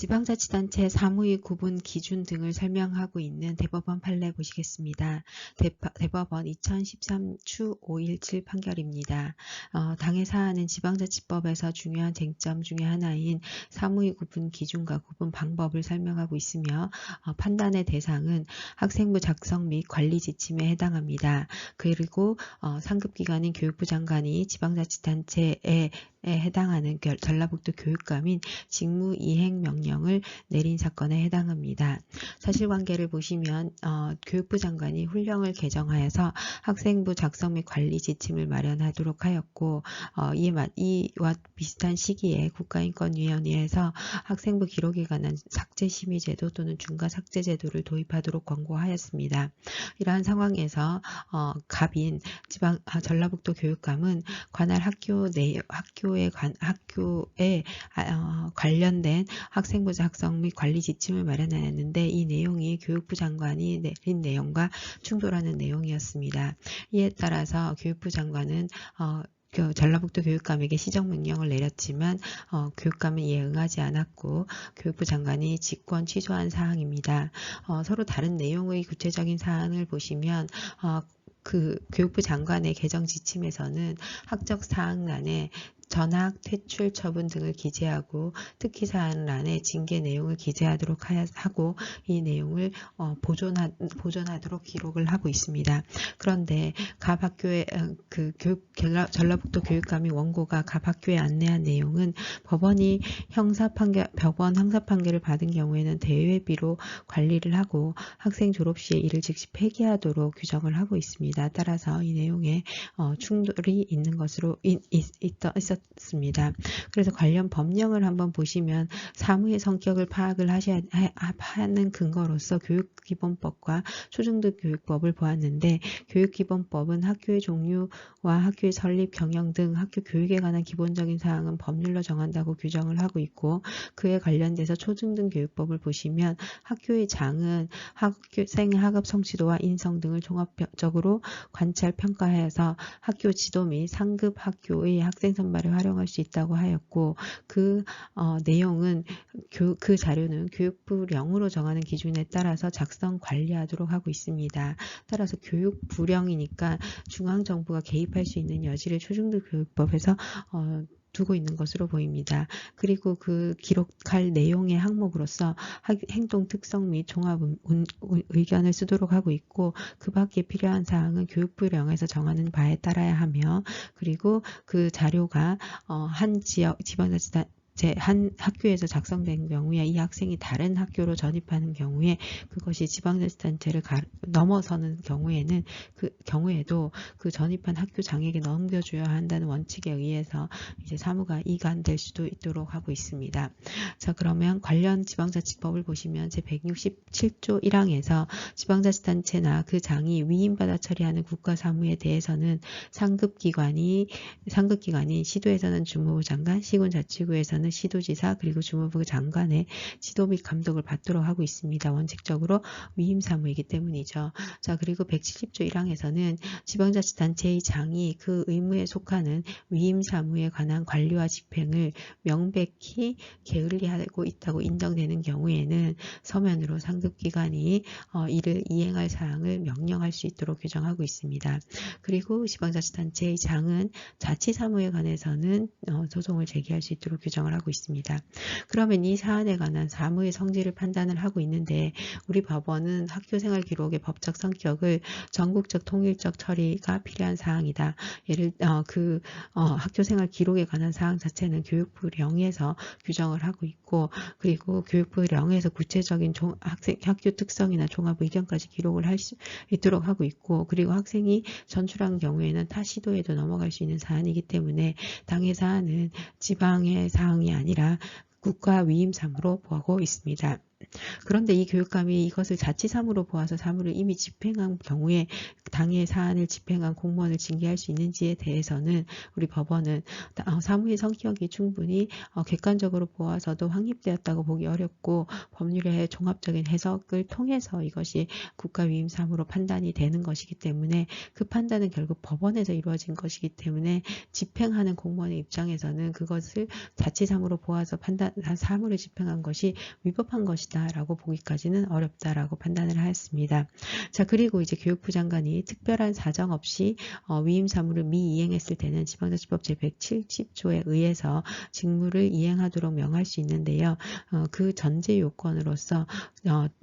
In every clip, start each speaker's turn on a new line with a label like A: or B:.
A: 지방자치단체 사무의 구분 기준 등을 설명하고 있는 대법원 판례 보시겠습니다. 대법원 2013 추 517 판결입니다. 당해 사안은 지방자치법에서 중요한 쟁점 중의 하나인 사무의 구분 기준과 구분 방법을 설명하고 있으며 판단의 대상은 학생부 작성 및 관리 지침에 해당합니다. 그리고 상급기관인 교육부 장관이 지방자치단체에 해당하는 전라북도 교육감 및 직무이행명령을 내린 사건에 해당합니다. 사실관계를 보시면 교육부 장관이 훈령을 개정하여서 학생부 작성 및 관리 지침을 마련하도록 하였고 이와 비슷한 시기에 국가인권위원회에서 학생부 기록에 관한 삭제심의제도 또는 중과삭제제도를 도입하도록 권고하였습니다. 이러한 상황에서 갑인 전라북도 교육감은 관할 학교에 관련된 학생부 작성 및 관리 지침을 마련하였는데 이 내용이 교육부 장관이 내린 내용과 충돌하는 내용이었습니다. 이에 따라서 교육부 장관은 전라북도 교육감에게 시정명령을 내렸지만 교육감은 이에 응하지 않았고 교육부 장관이 직권 취소한 사항입니다. 서로 다른 내용의 구체적인 사안을 보시면 교육부 장관의 개정 지침에서는 학적 사항란에 전학, 퇴출, 처분 등을 기재하고 특기 사안란에 징계 내용을 기재하도록 하고 이 내용을 보존하도록 기록을 하고 있습니다. 그런데 갑 학교의 전라북도 교육감이 원고가 갑 학교에 안내한 내용은 법원 형사 판결을 받은 경우에는 대회비로 관리를 하고 학생 졸업 시에 이를 즉시 폐기하도록 규정을 하고 있습니다. 따라서 이 내용에 충돌이 있는 것으로 있었습니다. 그래서 관련 법령을 한번 보시면 사무의 성격을 파악을 하는 근거로서 교육기본법과 초중등교육법을 보았는데 교육기본법은 학교의 종류와 학교의 설립, 경영 등 학교 교육에 관한 기본적인 사항은 법률로 정한다고 규정을 하고 있고 그에 관련돼서 초중등교육법을 보시면 학교의 장은 학생의 학업 성취도와 인성 등을 종합적으로 관찰 평가하여서 학교 지도 및 상급 학교의 학생 선발에 활용할 수 있다고 하였고 그 내용은 그 자료는 교육부령으로 정하는 기준에 따라서 작성 관리하도록 하고 있습니다. 따라서 교육부령이니까 중앙정부가 개입할 수 있는 여지를 초중등교육법에서 두고 있는 것으로 보입니다. 그리고 그 기록할 내용의 항목으로서 행동 특성 및 종합 의견을 쓰도록 하고 있고 그 밖에 필요한 사항은 교육부령에서 정하는 바에 따라야 하며 그리고 그 자료가 한 지역 지방자치단 한 학교에서 작성된 경우에 이 학생이 다른 학교로 전입하는 경우에 그것이 지방자치단체를 넘어서는 경우에도 그 전입한 학교 장에게 넘겨줘야 한다는 원칙에 의해서 이제 사무가 이관될 수도 있도록 하고 있습니다. 자, 그러면 관련 지방자치법을 보시면 제167조 1항에서 지방자치단체나 그 장이 위임받아 처리하는 국가사무에 대해서는 상급기관이 시도에서는 주무부 장관, 시군자치구에서는 시도지사 그리고 주무부 장관의 지도 및 감독을 받도록 하고 있습니다. 원칙적으로 위임사무이기 때문이죠. 자, 그리고 170조 1항에서는 지방자치단체의 장이 그 의무에 속하는 위임사무에 관한 관리와 집행을 명백히 게을리하고 있다고 인정되는 경우에는 서면으로 상급기관이 이를 이행할 사항을 명령할 수 있도록 규정하고 있습니다. 그리고 지방자치단체의 장은 자치사무에 관해서는 소송을 제기할 수 있도록 규정을 하고 있습니다. 그러면 이 사안에 관한 사무의 성질을 판단을 하고 있는데 우리 법원은 학교생활 기록의 법적 성격을 전국적 통일적 처리가 필요한 사항이다. 학교생활 기록에 관한 사항 자체는 교육부령에서 규정을 하고 있고 그리고 교육부령에서 구체적인 학교 특성이나 종합 의견까지 기록을 할 수 있도록 하고 있고 그리고 학생이 전출한 경우에는 타 시도에도 넘어갈 수 있는 사안이기 때문에 당해 사안은 지방의 사항이 아니라 국가 위임사무로 보고 있습니다. 그런데 이 교육감이 이것을 자칫사무로 보아서 사무를 이미 집행한 경우에 당해 사안을 집행한 공무원을 징계할 수 있는지에 대해서는 우리 법원은 사무의 성격이 충분히 객관적으로 보아서도 확립되었다고 보기 어렵고 법률의 종합적인 해석을 통해서 이것이 국가위임 사무로 판단이 되는 것이기 때문에 그 판단은 결국 법원에서 이루어진 것이기 때문에 집행하는 공무원의 입장에서는 그것을 자칫사무로 보아서 사무를 집행한 것이 위법한 것이다 라고 보기까지는 어렵다라고 판단을 하였습니다. 자, 그리고 이제 교육부 장관이 특별한 사정 없이 위임 사무를 미이행했을 때는 지방자치법 제170조에 의해서 직무를 이행하도록 명할 수 있는데요. 그 전제 요건으로서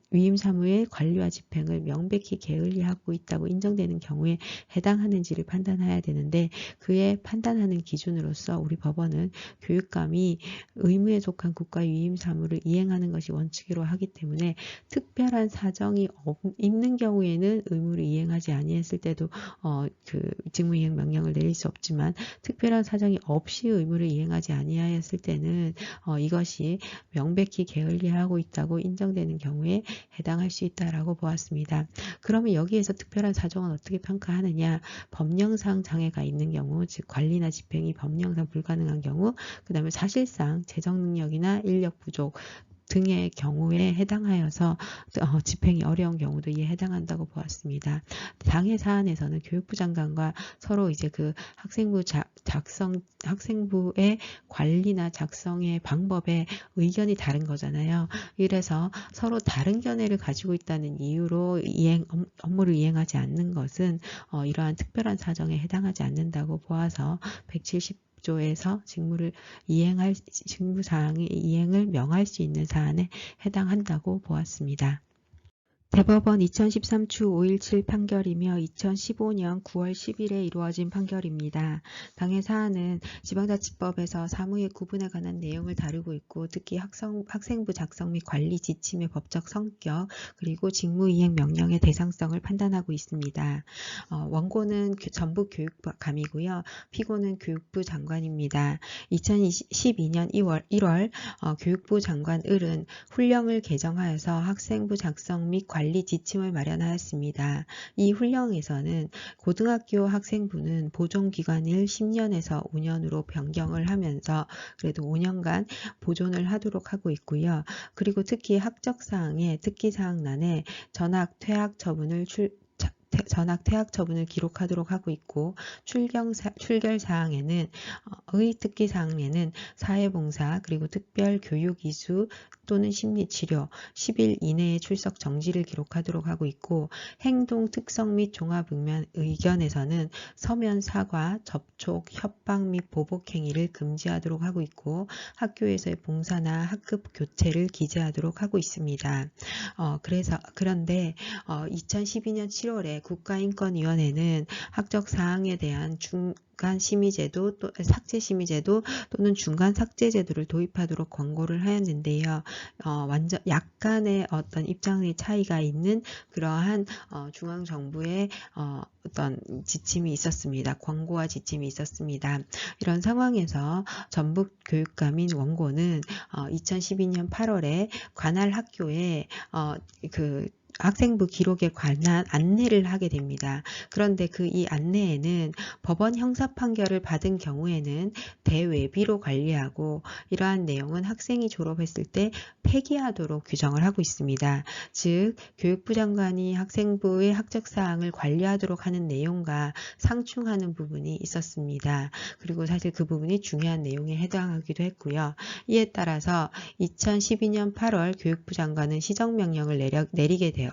A: 위임 사무의 관리와 집행을 명백히 게을리하고 있다고 인정되는 경우에 해당하는지를 판단해야 되는데 그에 판단하는 기준으로서 우리 법원은 교육감이 의무에 속한 국가 위임 사무를 이행하는 것이 원칙으로 하기 때문에 특별한 사정이 있는 경우에는 의무를 이행하지 아니했을 때도 그 직무이행 명령을 내릴 수 없지만 특별한 사정이 없이 의무를 이행하지 아니하였을 때는 이것이 명백히 게을리하고 있다고 인정되는 경우에 해당할 수 있다라고 보았습니다. 그러면 여기에서 특별한 사정은 어떻게 평가하느냐? 법령상 장애가 있는 경우, 즉 관리나 집행이 법령상 불가능한 경우, 그 다음에 사실상 재정 능력이나 인력 부족 등의 경우에 해당하여서 집행이 어려운 경우도 이에 해당한다고 보았습니다. 당해 사안에서는 교육부 장관과 서로 이제 그 학생부의 관리나 작성의 방법에 의견이 다른 거잖아요. 이래서 서로 다른 견해를 가지고 있다는 이유로 업무를 이행하지 않는 것은 이러한 특별한 사정에 해당하지 않는다고 보아서 170조에서 직무사항의 이행을 명할 수 있는 사안에 해당한다고 보았습니다. 대법원 2013 추 517 판결이며 2015년 9월 10일에 이루어진 판결입니다. 당해 사안은 지방자치법에서 사무의 구분에 관한 내용을 다루고 있고 특히 학생부 작성 및 관리 지침의 법적 성격 그리고 직무이행 명령의 대상성을 판단하고 있습니다. 원고는 전북 교육감이고요. 피고는 교육부 장관입니다. 2012년 1월 교육부 장관 을은 훈령을 개정하여서 학생부 작성 및 관리 지침을 마련하였습니다. 이 훈령에서는 고등학교 학생부는 보존기간을 10년에서 5년으로 변경을 하면서 그래도 5년간 보존을 하도록 하고 있고요. 그리고 특히 학적사항의 특기사항란에 전학 퇴학 처분을 기록하도록 하고 있고 출결사항에는 특기사항에는 사회봉사 그리고 특별교육이수 또는 심리치료 10일 이내의 출석 정지를 기록하도록 하고 있고 행동 특성 및 종합 의견에서는 서면 사과, 접촉, 협박 및 보복 행위를 금지하도록 하고 있고 학교에서의 봉사나 학급 교체를 기재하도록 하고 있습니다. 그런데 2012년 7월에 국가인권위원회는 학적 사항에 대한 중간 심의제도 또 삭제 심의제도 또는 중간 삭제제도를 도입하도록 권고를 하였는데요. 완전 약간의 어떤 입장의 차이가 있는 그러한 중앙정부의 어떤 지침이 있었습니다. 권고와 지침이 있었습니다. 이런 상황에서 전북 교육감인 원고는 2012년 8월에 관할 학교에 학생부 기록에 관한 안내를 하게 됩니다. 그런데 이 안내에는 법원 형사 판결을 받은 경우에는 대외비로 관리하고 이러한 내용은 학생이 졸업했을 때 폐기하도록 규정을 하고 있습니다. 즉 교육부 장관이 학생부의 학적사항을 관리하도록 하는 내용과 상충하는 부분이 있었습니다. 그리고 사실 그 부분이 중요한 내용에 해당하기도 했고요. 이에 따라서 2012년 8월 교육부 장관은 시정명령을 내리게 되었고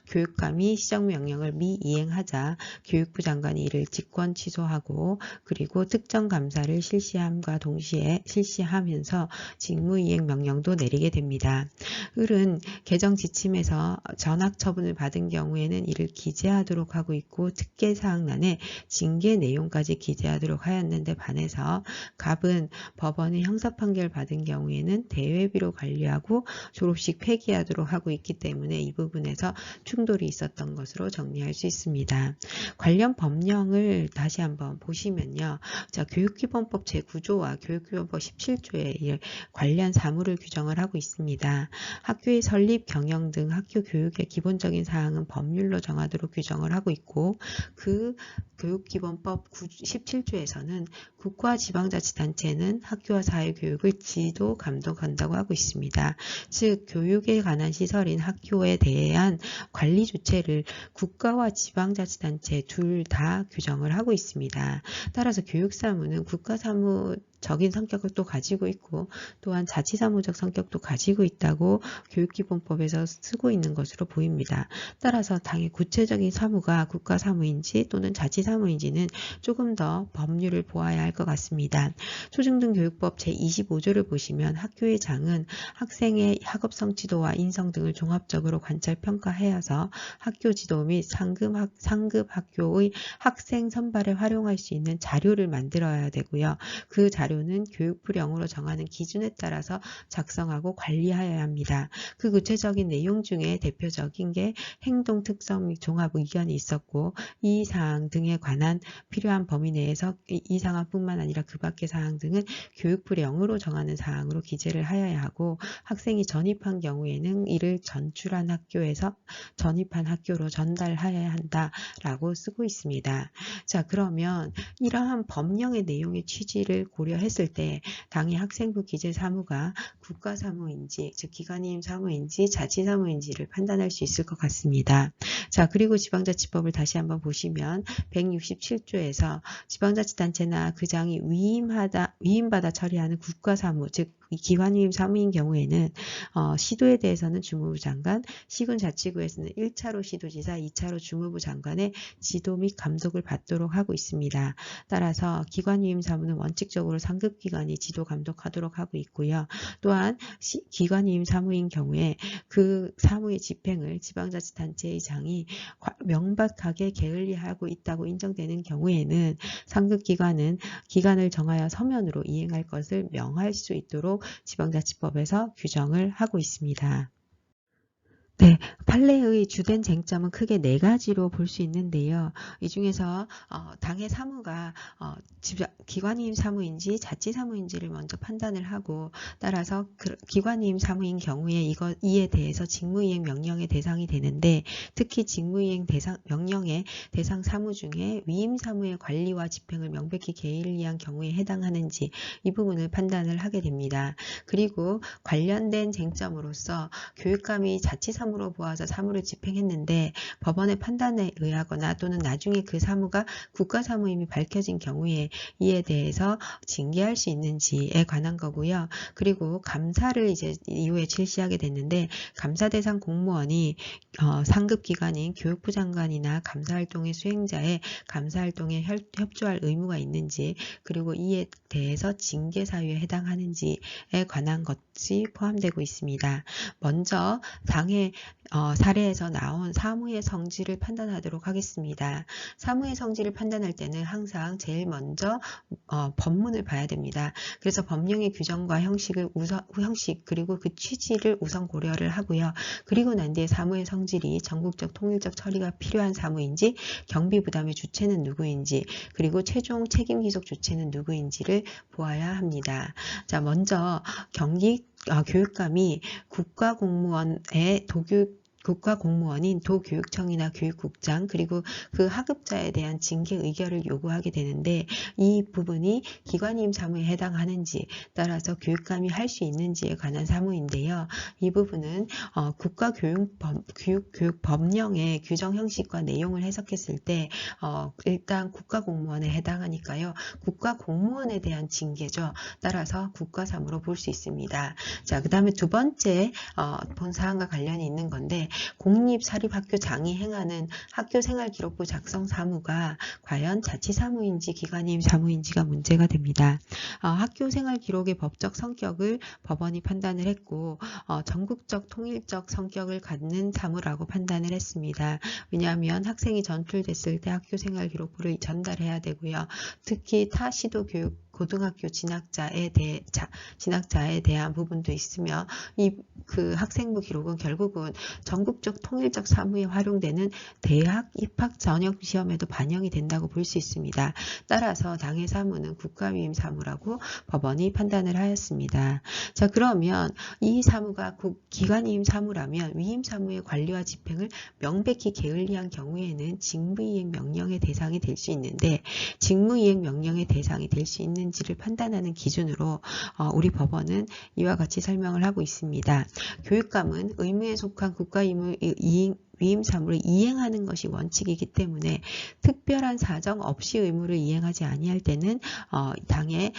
A: 교육감이 시정명령을 미이행하자 교육부 장관이 이를 직권 취소하고 그리고 특정감사를 실시함과 동시에 실시하면서 직무이행 명령도 내리게 됩니다. 을은 개정 지침에서 전학 처분을 받은 경우에는 이를 기재하도록 하고 있고 특례사항란에 징계 내용까지 기재하도록 하였는데 반해서 갑은 법원의 형사판결 받은 경우에는 대외비로 관리하고 졸업식 폐기하도록 하고 있기 때문에 이 부분 부분에서 충돌이 있었던 것으로 정리할 수 있습니다. 관련 법령을 다시 한번 보시면요. 자, 교육기본법 제9조와 교육기본법 17조에 관련 사무를 규정을 하고 있습니다. 학교의 설립, 경영 등 학교 교육의 기본적인 사항은 법률로 정하도록 규정을 하고 있고, 그 교육기본법 17조에서는 국가 지방자치단체는 학교와 사회교육을 지도, 감독한다고 하고 있습니다. 즉, 교육에 관한 시설인 학교에 대한 관리 주체를 국가와 지방자치단체 둘 다 규정을 하고 있습니다. 따라서 교육사무는 국가사무적인 성격을 또 가지고 있고 또한 자치사무적 성격도 가지고 있다고 교육기본법에서 쓰고 있는 것으로 보입니다. 따라서 당의 구체적인 사무가 국가사무인지 또는 자치사무인지는 조금 더 법률을 보아야 할 것 같습니다. 초중등교육법 제25조를 보시면 학교의 장은 학생의 학업성 지도와 인성 등을 종합적으로 관찰 평가하여서 학교 지도 및 상급 학교의 학생 선발에 활용할 수 있는 자료를 만들어야 되고요. 그 자료는 교육부령으로 정하는 기준에 따라서 작성하고 관리하여야 합니다. 그 구체적인 내용 중에 대표적인 게 행동 특성 및 종합 의견이 있었고, 이 사항 등에 관한 필요한 범위 내에서 이 사항뿐만 아니라 그 밖의 사항 등은 교육부령으로 정하는 사항으로 기재를 하여야 하고, 학생이 전입한 경우에는 이를 전출한 학교로 전달하여야 한다라고 쓰고 있습니다. 자, 그러면 이러한 법령의 내용의 취지를 고려했을 때 당의 학생부 기재 사무가 국가사무인지, 즉 기관이임 사무인지 자치사무인지를 판단할 수 있을 것 같습니다. 자, 그리고 지방자치법을 다시 한번 보시면 167조에서 지방자치단체나 그 장이 위임받아 처리하는 국가사무, 즉 기관위임 사무인 경우에는 시도에 대해서는 주무부 장관, 시군자치구에서는 1차로 시도지사, 2차로 주무부 장관의 지도 및 감독을 받도록 하고 있습니다. 따라서 기관위임 사무는 원칙적으로 상급기관이 지도 감독하도록 하고 있고요. 또한 기관위임 사무인 경우에 그 사무의 집행을 지방자치단체의 장이 명백하게 게을리하고 있다고 인정되는 경우에는 상급기관은 기간을 정하여 서면으로 이행할 것을 명할 수 있도록 지방자치법에서 규정을 하고 있습니다. 네, 판례의 주된 쟁점은 크게 4가지로 볼 수 있는데요. 이 중에서 당의 사무가 기관이임 사무인지 자치사무인지를 먼저 판단을 하고, 따라서 기관이임 사무인 경우에 이에 대해서 직무이행 명령의 대상이 되는데, 특히 직무이행 명령의 대상 사무 중에 위임 사무의 관리와 집행을 명백히 게을리한 경우에 해당하는지 이 부분을 판단을 하게 됩니다. 그리고 관련된 쟁점으로서 교육감이 자치사무로 보아서 사무를 집행했는데 법원의 판단에 의하거나 또는 나중에 그 사무가 국가사무임이 밝혀진 경우에 이에 대해서 징계할 수 있는지에 관한 거고요. 그리고 감사를 이제 이후에 실시하게 됐는데, 감사 대상 공무원이 상급기관인 교육부 장관이나 감사활동의 수행자의 감사활동에 협조할 의무가 있는지, 그리고 이에 대해서 징계 사유에 해당하는지에 관한 것이 포함되고 있습니다. 먼저 당의 사례에서 나온 사무의 성질을 판단하도록 하겠습니다. 사무의 성질을 판단할 때는 항상 제일 먼저 법문을 봐야 됩니다. 그래서 법령의 규정과 형식 그리고 그 취지를 우선 고려를 하고요. 그리고 난 뒤에 사무의 성질이 전국적 통일적 처리가 필요한 사무인지, 경비 부담의 주체는 누구인지, 그리고 최종 책임 기속 주체는 누구인지를 보아야 합니다. 자, 먼저 교육감이 국가공무원인 도교육청이나 교육국장, 그리고 그 하급자에 대한 징계 의결을 요구하게 되는데, 이 부분이 기관이임 사무에 해당하는지 따라서 교육감이 할 수 있는지에 관한 사무인데요. 이 부분은 국가교육법령의 규정 형식과 내용을 해석했을 때 일단 국가공무원에 해당하니까요. 국가공무원에 대한 징계죠. 따라서 국가사무로 볼 수 있습니다. 자, 그 다음에 두 번째 본 사항과 관련이 있는 건데, 공립사립학교장이 행하는 학교생활기록부 작성 사무가 과연 자치사무인지 기관이임 사무인지가 문제가 됩니다. 학교생활기록의 법적 성격을 법원이 판단을 했고 전국적 통일적 성격을 갖는 사무라고 판단을 했습니다. 왜냐하면 학생이 전출됐을 때 학교생활기록부를 전달해야 되고요. 특히 타 시도 교육 고등학교 진학자에 대한 부분도 있으며 그 학생부 기록은 결국은 전국적 통일적 사무에 활용되는 대학 입학 전형 시험에도 반영이 된다고 볼 수 있습니다. 따라서 당해 사무는 국가위임 사무라고 법원이 판단을 하였습니다. 자, 그러면 이 사무가 기관위임 사무라면 위임 사무의 관리와 집행을 명백히 게을리한 경우에는 직무이행 명령의 대상이 될 수 있는데, 직무이행 명령의 대상이 될 수 있는지를 판단하는 기준으로 우리 법원은 이와 같이 설명을 하고 있습니다. 교육감은 의무에 속한 위임 사무를 이행하는 것이 원칙이기 때문에 특별한 사정 없이 의무를 이행하지 아니할 때는 당해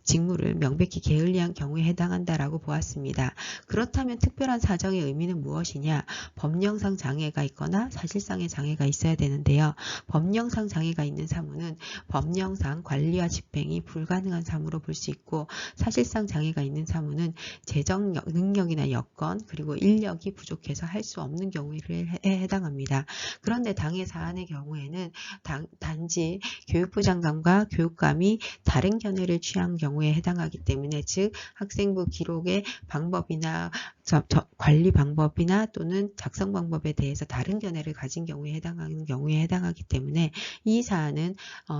A: 직무를 명백히 게을리한 경우에 해당한다라고 보았습니다. 그렇다면 특별한 사정의 의미는 무엇이냐? 법령상 장애가 있거나 사실상의 장애가 있어야 되는데요. 법령상 장애가 있는 사무는 법령상 관리와 집행이 불가능한 사무로 볼 수 있고, 사실상 장애가 있는 사무는 재정 능력이나 여건 그리고 인력이 부족해서 할 수 없는 경우에 해당합니다. 그런데 당해 사안의 경우에는 단지 교육부 장관과 교육감이 다른 견해를 취한 경우에 해당하기 때문에, 즉 학생부 기록의 방법이나 관리 방법이나 또는 작성 방법에 대해서 다른 견해를 가진 경우에 해당하기 때문에 이 사안은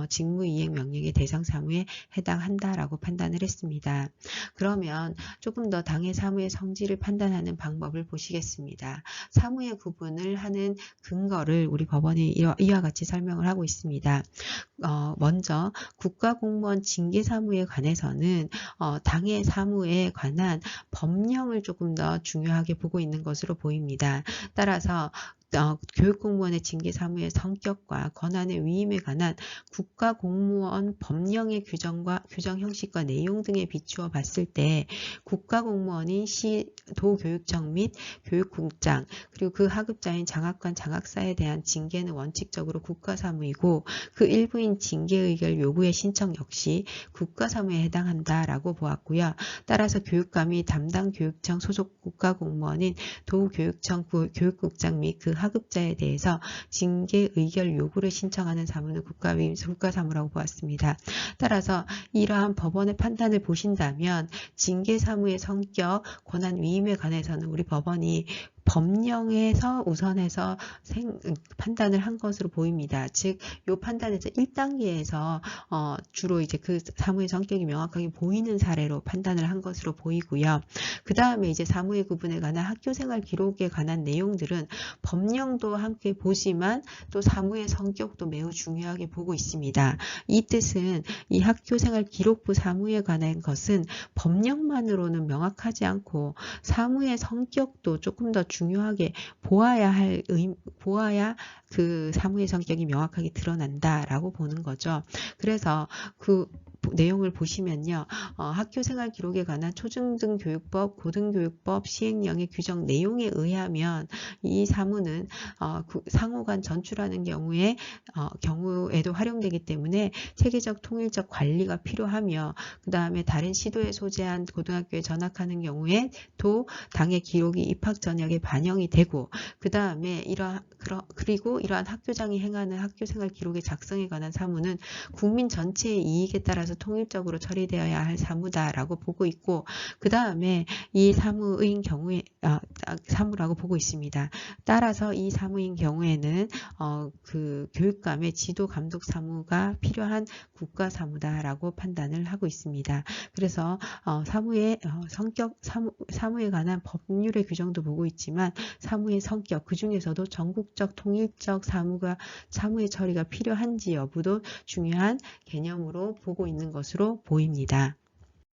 A: 직무이행 명령의 대상 사무에 해당한다라고 판단을 했습니다. 그러면 조금 더 당해 사무의 성질을 판단하는 방법을 보시겠습니다. 사무의 구분을 하는 근거를 우리 법원이 이와 같이 설명을 하고 있습니다. 먼저 국가공무원 징계사무에 관해서는 당해 사무에 관한 법령을 조금 더 중요하게 보고 있는 것으로 보입니다. 따라서 교육공무원의 징계사무의 성격과 권한의 위임에 관한 국가공무원 법령의 규정 형식과 내용 등에 비추어 봤을 때 국가공무원인 도교육청 및 교육국장 그리고 그 하급자인 장학관, 장학사에 대한 징계는 원칙적으로 국가사무이고, 그 일부인 징계의결 요구의 신청 역시 국가사무에 해당한다라고 보았고요. 따라서 교육감이 담당 교육청 소속 국가공무원인 도교육청 교육국장 및 그 하급자에 대해서 징계 의결 요구를 신청하는 사무는 국가사무라고 보았습니다. 따라서 이러한 법원의 판단을 보신다면 징계 사무의 성격, 권한 위임에 관해서는 우리 법원이 법령에서 우선해서 판단을 한 것으로 보입니다. 즉, 이 판단에서 1단계에서 주로 이제 그 사무의 성격이 명확하게 보이는 사례로 판단을 한 것으로 보이고요. 그 다음에 이제 사무의 구분에 관한 학교생활 기록에 관한 내용들은 법령도 함께 보지만 또 사무의 성격도 매우 중요하게 보고 있습니다. 이 뜻은 이 학교생활 기록부 사무에 관한 것은 법령만으로는 명확하지 않고 사무의 성격도 조금 더 중요하게 보아야 그 사무의 성격이 명확하게 드러난다라고 보는 거죠. 그래서 그 내용을 보시면요. 학교생활 기록에 관한 초중등교육법, 고등교육법 시행령의 규정 내용에 의하면 이 사무는 상호간 전출하는 경우에도 활용되기 때문에 체계적 통일적 관리가 필요하며, 그 다음에 다른 시도에 소재한 고등학교에 전학하는 경우에 또 당의 기록이 입학 전역에 반영이 되고, 그 다음에 그리고 이러한 학교장이 행하는 학교생활 기록의 작성에 관한 사무는 국민 전체의 이익에 따라서 통일적으로 처리되어야 할 사무다라고 보고 있고, 그 다음에 이 사무인 경우에 사무라고 보고 있습니다. 따라서 이 사무인 경우에는 그 교육감의 지도 감독 사무가 필요한 국가 사무다라고 판단을 하고 있습니다. 그래서 사무의 성격, 사무에 관한 법률의 규정도 보고 있지만 사무의 성격, 그 중에서도 전국적 통일적 사무의 처리가 필요한지 여부도 중요한 개념으로 보고 있는 것으로 보입니다.